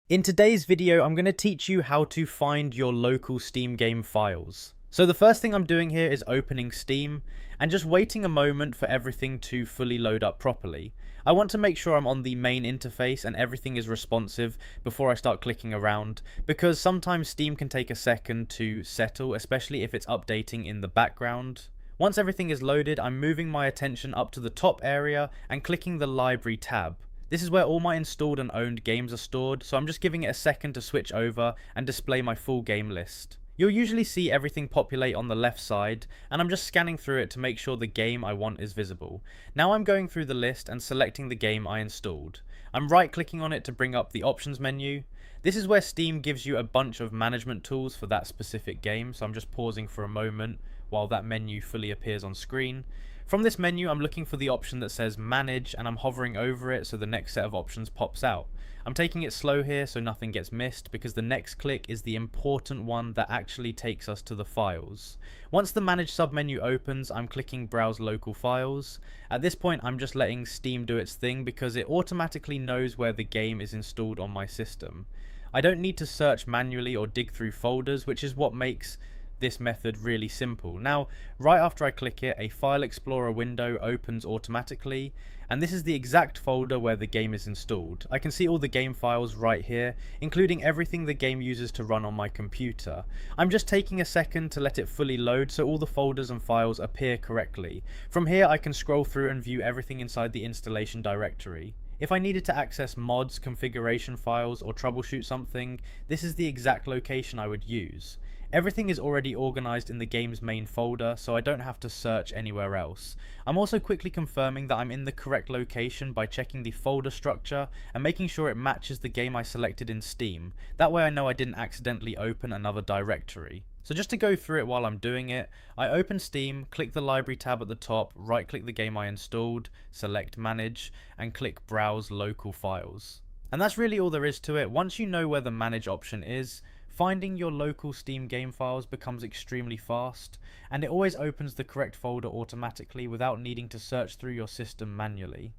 In today's video, I'm going to teach you how to find your local Steam game files. So the first thing I'm doing here is opening Steam and just waiting a moment for everything to fully load up properly. I want to make sure I'm on the main interface and everything is responsive before I start clicking around, because sometimes Steam can take a second to settle, especially if it's updating in the background. Once everything is loaded, I'm moving my attention up to the top area and clicking the library tab. This is where all my installed and owned games are stored, so I'm just giving it a second to switch over and display my full game list. You'll usually see everything populate on the left side, and I'm just scanning through it to make sure the game I want is visible. Now I'm going through the list and selecting the game I installed. I'm right clicking on it to bring up the options menu. This is where Steam gives you a bunch of management tools for that specific game, so I'm just pausing for a moment while that menu fully appears on screen. From this menu, I'm looking for the option that says Manage, and I'm hovering over it so the next set of options pops out. I'm taking it slow here so nothing gets missed, because the next click is the important one that actually takes us to the files. Once the Manage submenu opens, I'm clicking Browse Local Files. At this point, I'm just letting Steam do its thing because it automatically knows where the game is installed on my system. I don't need to search manually or dig through folders, which is what makes this method really simple. Now, right after I click it, a File Explorer window opens automatically, and this is the exact folder where the game is installed. I can see all the game files right here, including everything the game uses to run on my computer. I'm just taking a second to let it fully load so all the folders and files appear correctly. From here, I can scroll through and view everything inside the installation directory. If I needed to access mods, configuration files, or troubleshoot something, this is the exact location I would use. Everything is already organized in the game's main folder, so I don't have to search anywhere else. I'm also quickly confirming that I'm in the correct location by checking the folder structure and making sure it matches the game I selected in Steam. That way I know I didn't accidentally open another directory. So just to go through it while I'm doing it, I open Steam, click the library tab at the top, right click the game I installed, select Manage, and click Browse Local Files. And that's really all there is to it. Once you know where the Manage option is, finding your local Steam game files becomes extremely fast, and it always opens the correct folder automatically without needing to search through your system manually.